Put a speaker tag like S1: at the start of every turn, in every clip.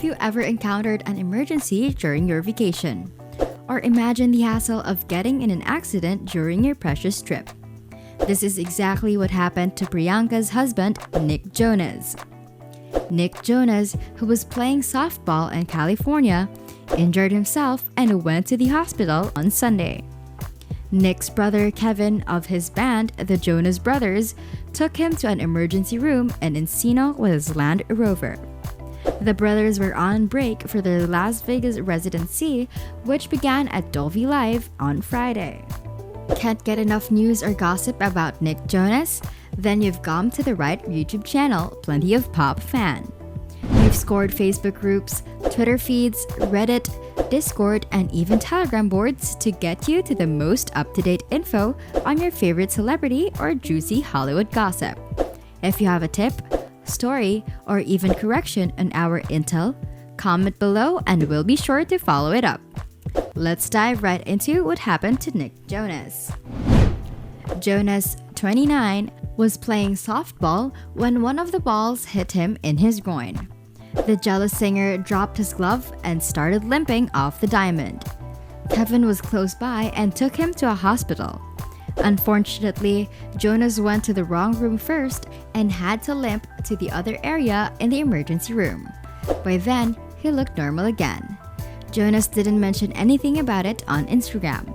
S1: Have you ever encountered an emergency during your vacation? Or imagine the hassle of getting in an accident during your precious trip. This is exactly what happened to Priyanka's husband, Nick Jonas. Nick Jonas, who was playing softball in California, injured himself and went to the hospital on Sunday. Nick's brother Kevin of his band, the Jonas Brothers, took him to an emergency room in Encino with his Land Rover. The brothers were on break for their Las Vegas residency, which began at Dolby Live on Friday. Can't get enough news or gossip about Nick Jonas? Then you've come to the right YouTube channel, Plenty of Pop Fan. We've scored Facebook groups, Twitter feeds, Reddit, Discord, and even Telegram boards to get you to the most up-to-date info on your favorite celebrity or juicy Hollywood gossip. If you have a tip, story, or even correction on our intel, comment below and we'll be sure to follow it up. Let's dive right into what happened to Nick Jonas. Jonas, 29, was playing softball when one of the balls hit him in his groin. The jealous singer dropped his glove and started limping off the diamond. Kevin was close by and took him to a hospital. Unfortunately, Jonas went to the wrong room first and had to limp to the other area in the emergency room. By then, he looked normal again. Jonas didn't mention anything about it on Instagram.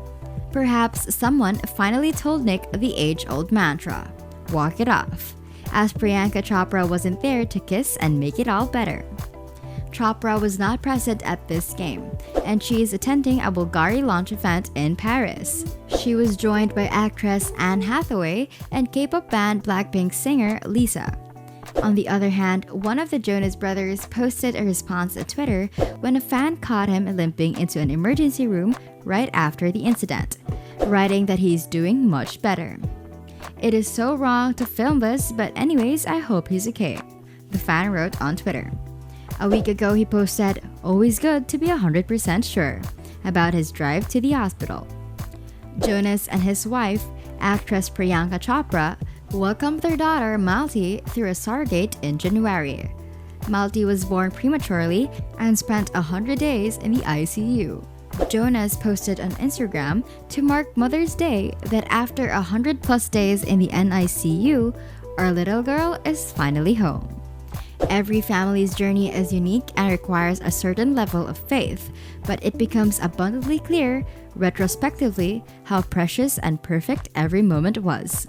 S1: Perhaps someone finally told Nick the age-old mantra, walk it off, as Priyanka Chopra wasn't there to kiss and make it all better. Chopra was not present at this game, and she is attending a Bulgari launch event in Paris. She was joined by actress Anne Hathaway and K-pop band Blackpink singer Lisa. On the other hand, one of the Jonas Brothers posted a response to Twitter when a fan caught him limping into an emergency room right after the incident, writing that he's doing much better. It is so wrong to film this, but anyways, I hope he's okay, the fan wrote on Twitter. A week ago, he posted, always good to be 100% sure, about his drive to the hospital. Jonas and his wife, actress Priyanka Chopra, welcomed their daughter Malti through a surrogate in January. Malti was born prematurely and spent 100 days in the ICU. Jonas posted on Instagram to mark Mother's Day that after 100+ days in the NICU, our little girl is finally home. Every family's journey is unique and requires a certain level of faith, but it becomes abundantly clear, retrospectively, how precious and perfect every moment was.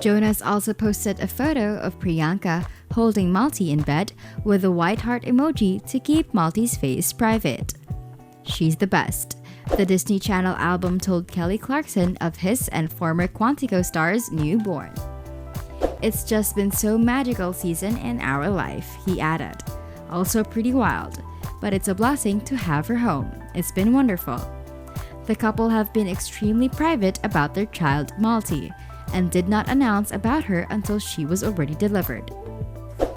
S1: Jonas also posted a photo of Priyanka holding Malti in bed with a white heart emoji to keep Malti's face private. She's the best, the Disney Channel album told Kelly Clarkson of his and former Quantico star's newborn. It's just been so magical season in our life, he added. Also pretty wild, but it's a blessing to have her home. It's been wonderful. The couple have been extremely private about their child Malti and did not announce about her until she was already delivered.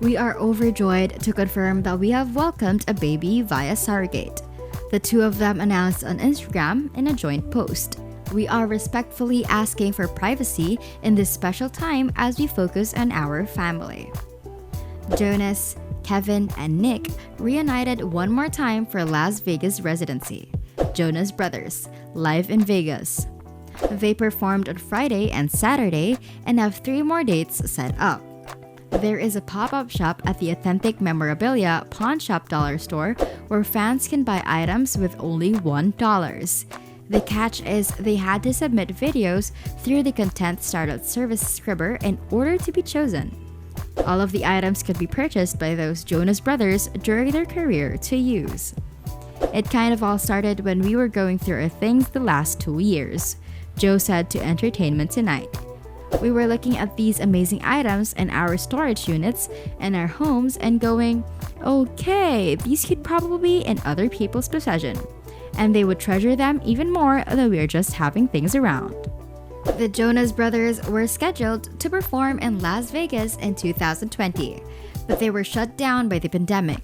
S1: We are overjoyed to confirm that we have welcomed a baby via surrogate. The two of them announced on Instagram in a joint post. We are respectfully asking for privacy in this special time as we focus on our family. Jonas, Kevin, and Nick reunited one more time for Las Vegas residency. Jonas Brothers, live in Vegas. They performed on Friday and Saturday and have 3 more dates set up. There is a pop-up shop at the authentic memorabilia pawn shop dollar store where fans can buy items with only $1. The catch is they had to submit videos through the content startup service Scribber in order to be chosen. All of the items could be purchased by those Jonas Brothers during their career to use. It kind of all started when we were going through our things the last 2 years, Joe said to Entertainment Tonight. We were looking at these amazing items in our storage units and our homes and going, okay, these could probably be in other people's possession. And they would treasure them even more than we are just having things around. The Jonas Brothers were scheduled to perform in Las Vegas in 2020, but they were shut down by the pandemic.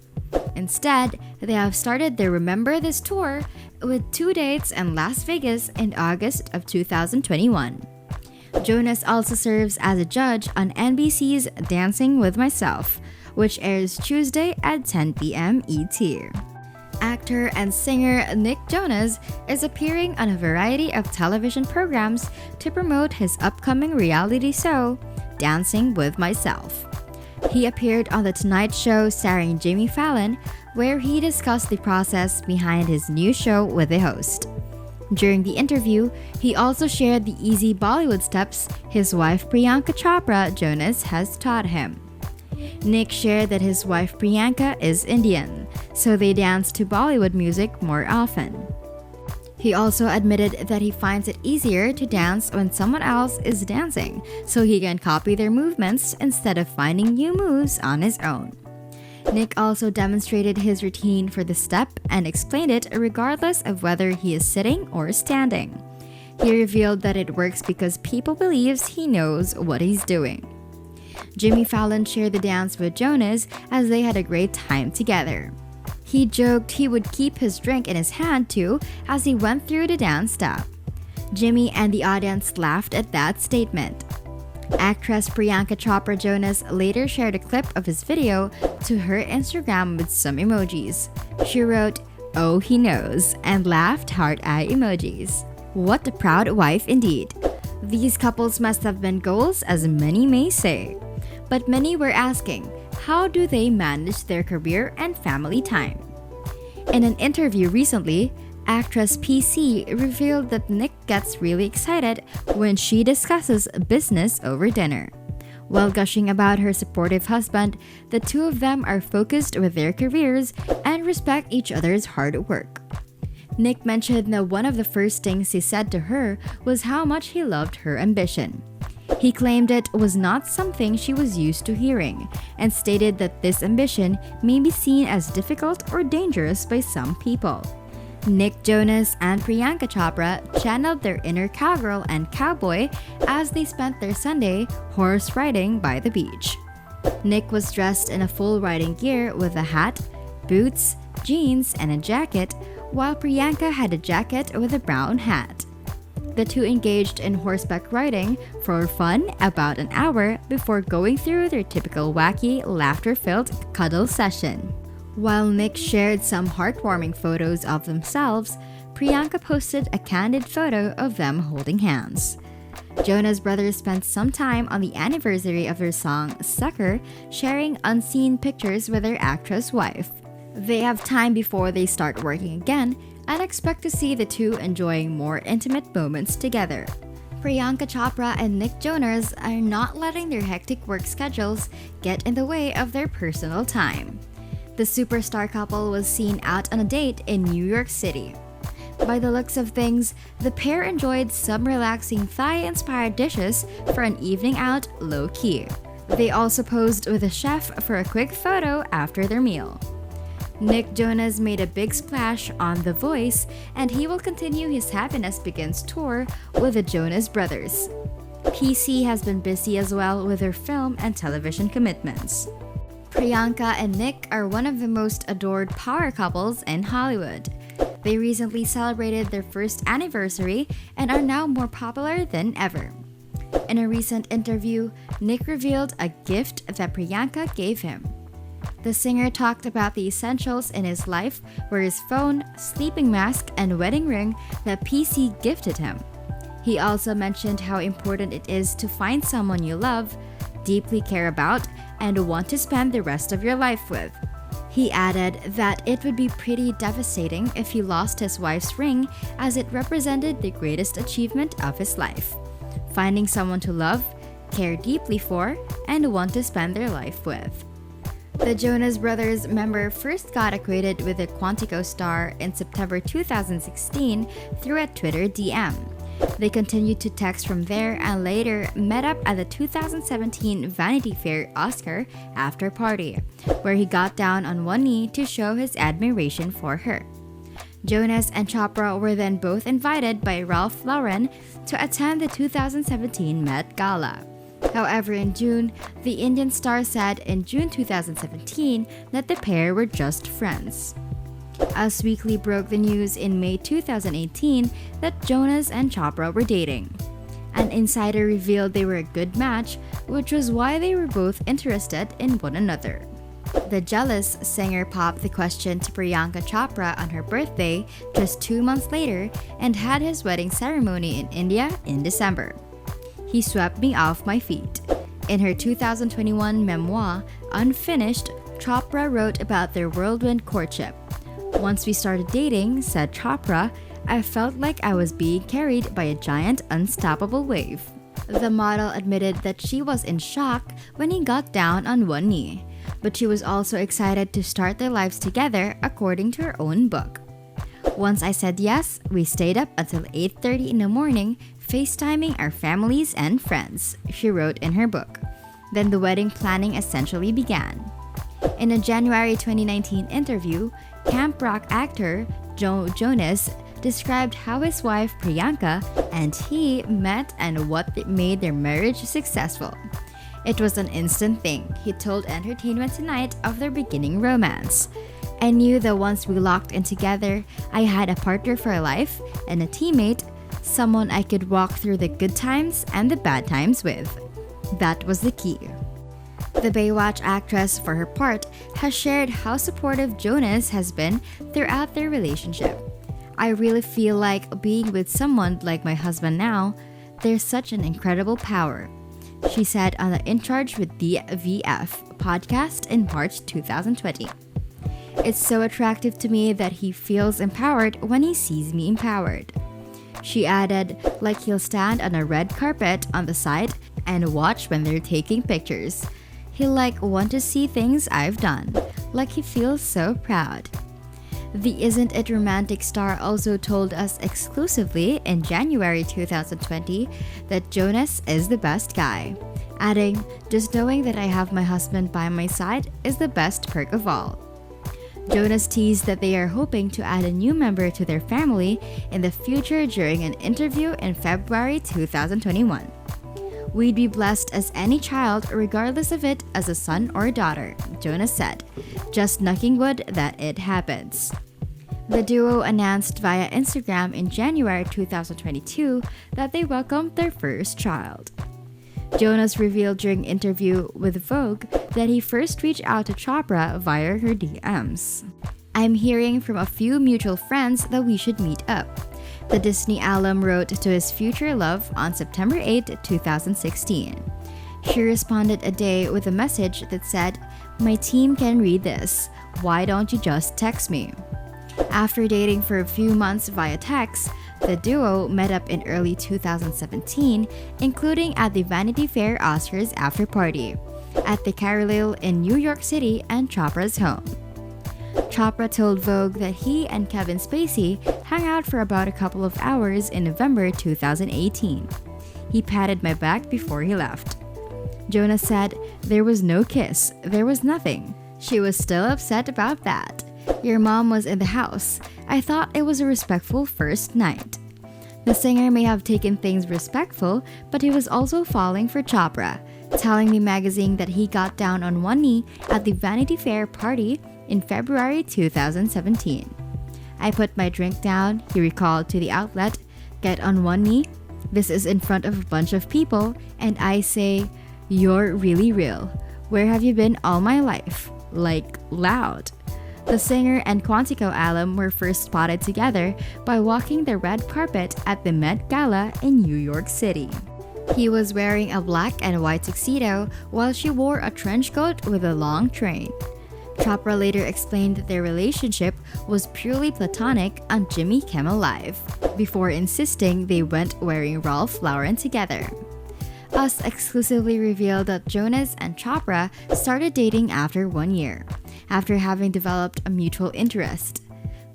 S1: Instead, they have started their Remember This tour with 2 dates in Las Vegas in August of 2021. Jonas also serves as a judge on NBC's Dancing with Myself, which airs Tuesday at 10 p.m. ET. Actor and singer Nick Jonas is appearing on a variety of television programs to promote his upcoming reality show, Dancing with Myself. He appeared on The Tonight Show starring Jimmy Fallon, where he discussed the process behind his new show with the host. During the interview, he also shared the easy Bollywood steps his wife Priyanka Chopra Jonas has taught him. Nick shared that his wife Priyanka is Indian, so they dance to Bollywood music more often. He also admitted that he finds it easier to dance when someone else is dancing, so he can copy their movements instead of finding new moves on his own. Nick also demonstrated his routine for the step and explained it regardless of whether he is sitting or standing. He revealed that it works because people believes he knows what he's doing. Jimmy Fallon shared the dance with Jonas as they had a great time together. He joked he would keep his drink in his hand too as he went through the dance step. Jimmy and the audience laughed at that statement. Actress Priyanka Chopra Jonas later shared a clip of his video to her Instagram with some emojis. She wrote, "Oh, he knows," and laughed heart eye emojis. What a proud wife indeed. These couples must have been goals, as many may say. But many were asking, how do they manage their career and family time? In an interview recently, actress PC revealed that Nick gets really excited when she discusses business over dinner. While gushing about her supportive husband, the two of them are focused with their careers and respect each other's hard work. Nick mentioned that one of the first things he said to her was how much he loved her ambition. He claimed it was not something she was used to hearing, and stated that this ambition may be seen as difficult or dangerous by some people. Nick Jonas and Priyanka Chopra channeled their inner cowgirl and cowboy as they spent their Sunday horse riding by the beach. Nick was dressed in a full riding gear with a hat, boots, jeans, and a jacket, while Priyanka had a jacket with a brown hat. The two engaged in horseback riding for fun about an hour before going through their typical wacky, laughter-filled cuddle session. While Nick shared some heartwarming photos of themselves, Priyanka posted a candid photo of them holding hands. Jonas Brothers spent some time on the anniversary of their song Sucker, sharing unseen pictures with their actress wife. They have time before they start working again and expect to see the two enjoying more intimate moments together. Priyanka Chopra and Nick Jonas are not letting their hectic work schedules get in the way of their personal time. The superstar couple was seen out on a date in New York City. By the looks of things, the pair enjoyed some relaxing Thai-inspired dishes for an evening out low-key. They also posed with a chef for a quick photo after their meal. Nick Jonas made a big splash on The Voice, and he will continue his Happiness Begins tour with the Jonas Brothers. PC has been busy as well with her film and television commitments. Priyanka and Nick are one of the most adored power couples in Hollywood. They recently celebrated their first anniversary and are now more popular than ever. In a recent interview, Nick revealed a gift that Priyanka gave him. The singer talked about the essentials in his life were his phone, sleeping mask, and wedding ring that PC gifted him. He also mentioned how important it is to find someone you love, deeply care about, and want to spend the rest of your life with. He added that it would be pretty devastating if he lost his wife's ring, as it represented the greatest achievement of his life: finding someone to love, care deeply for, and want to spend their life with. The Jonas Brothers member first got acquainted with the Quantico star in September 2016 through a Twitter DM. They continued to text from there and later met up at the 2017 Vanity Fair Oscar after party, where he got down on one knee to show his admiration for her. Jonas and Chopra were then both invited by Ralph Lauren to attend the 2017 Met Gala. However, in June, the Indian star said in June 2017 that the pair were just friends. Us Weekly broke the news in May 2018 that Jonas and Chopra were dating. An insider revealed they were a good match, which was why they were both interested in one another. The jealous singer popped the question to Priyanka Chopra on her birthday just 2 months later and had his wedding ceremony in India in December. He swept me off my feet. In her 2021 memoir, Unfinished, Chopra wrote about their whirlwind courtship. Once we started dating, said Chopra, I felt like I was being carried by a giant, unstoppable wave. The model admitted that she was in shock when he got down on one knee, but she was also excited to start their lives together according to her own book. Once I said yes, we stayed up until 8:30 in the morning, FaceTiming our families and friends, she wrote in her book. Then the wedding planning essentially began. In a January 2019 interview, camp rock actor Jonas described how his wife Priyanka and he met and what made their marriage successful. It was an instant thing, he told Entertainment Tonight of their beginning romance. I knew that once we locked in together, I had a partner for life and a teammate, someone I could walk through the good times and the bad times with. That was the key. The Baywatch actress, for her part, has shared how supportive Jonas has been throughout their relationship. I really feel like being with someone like my husband now, there's such an incredible power, she said on the In Charge with DVF podcast in March 2020. It's so attractive to me that he feels empowered when he sees me empowered. She added, like he'll stand on a red carpet on the side and watch when they're taking pictures. He'll want to see things I've done, like he feels so proud. The Isn't It Romantic star also told us exclusively in January 2020 that Jonas is the best guy, adding, just knowing that I have my husband by my side is the best perk of all. Jonas teased that they are hoping to add a new member to their family in the future during an interview in February 2021. We'd be blessed as any child regardless of it as a son or a daughter, Jonas said, just knocking wood that it happens. The duo announced via Instagram in January 2022 that they welcomed their first child. Jonas revealed during an interview with Vogue that he first reached out to Chopra via her DMs. I'm hearing from a few mutual friends that we should meet up, the Disney alum wrote to his future love on September 8, 2016. She responded a day with a message that said, my team can read this. Why don't you just text me? After dating for a few months via text, the duo met up in early 2017, including at the Vanity Fair Oscars after party, at the Carillon in New York City and Chopra's home. Chopra told Vogue that he and Kevin Spacey hung out for about a couple of hours in November 2018. He patted my back before he left. Jonas said, there was no kiss, there was nothing. She was still upset about that. Your mom was in the house. I thought it was a respectful first night. The singer may have taken things respectful, but he was also falling for Chopra, telling the magazine that he got down on one knee at the Vanity Fair party in February 2017. I put my drink down, he recalled to the outlet, get on one knee. This is in front of a bunch of people, and I say, you're really real. Where have you been all my life? Loud. The singer and Quantico alum were first spotted together by walking the red carpet at the Met Gala in New York City. He was wearing a black and white tuxedo while she wore a trench coat with a long train. Chopra later explained that their relationship was purely platonic on Jimmy Kimmel Live, before insisting they went wearing Ralph Lauren together. Us exclusively revealed that Jonas and Chopra started dating after 1 year, after having developed a mutual interest.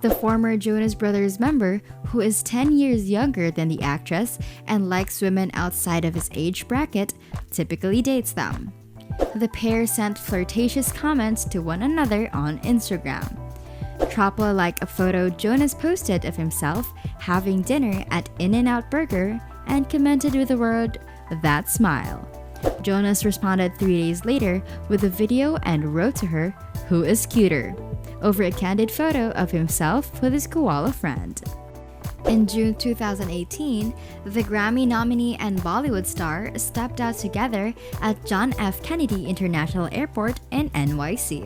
S1: The former Jonas Brothers member, who is 10 years younger than the actress and likes women outside of his age bracket, typically dates them. The pair sent flirtatious comments to one another on Instagram. Chopra liked a photo Jonas posted of himself having dinner at In-N-Out Burger and commented with the word, "That smile." Jonas responded 3 days later with a video and wrote to her, "Who is cuter?" over a candid photo of himself with his koala friend. In June 2018, the Grammy nominee and Bollywood star stepped out together at John F. Kennedy International Airport in NYC.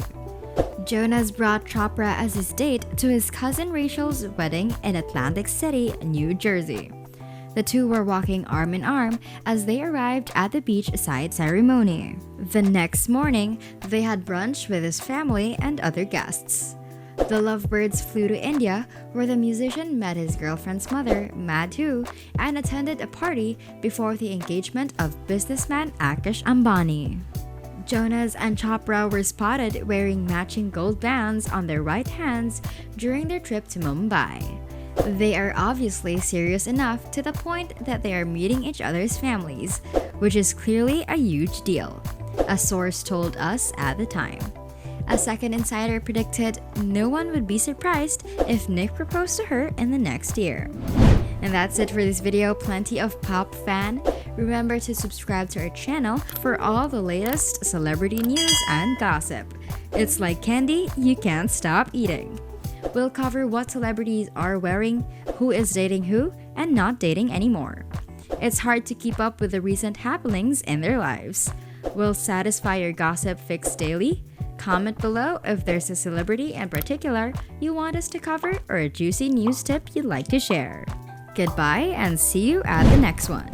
S1: Jonas brought Chopra as his date to his cousin Rachel's wedding in Atlantic City, New Jersey. The two were walking arm in arm as they arrived at the beachside ceremony. The next morning, they had brunch with his family and other guests. The lovebirds flew to India, where the musician met his girlfriend's mother, Madhu, and attended a party before the engagement of businessman Akash Ambani. Jonas and Chopra were spotted wearing matching gold bands on their right hands during their trip to Mumbai. They are obviously serious enough to the point that they are meeting each other's families, which is clearly a huge deal, a source told us at the time. A second insider predicted no one would be surprised if Nick proposed to her in the next year. And that's it for this video, plenty of pop fan. Remember to subscribe to our channel for all the latest celebrity news and gossip. It's like candy, you can't stop eating. We'll cover what celebrities are wearing, who is dating who, and not dating anymore. It's hard to keep up with the recent happenings in their lives. We'll satisfy your gossip fix daily. Comment below if there's a celebrity in particular you want us to cover or a juicy news tip you'd like to share. Goodbye and see you at the next one.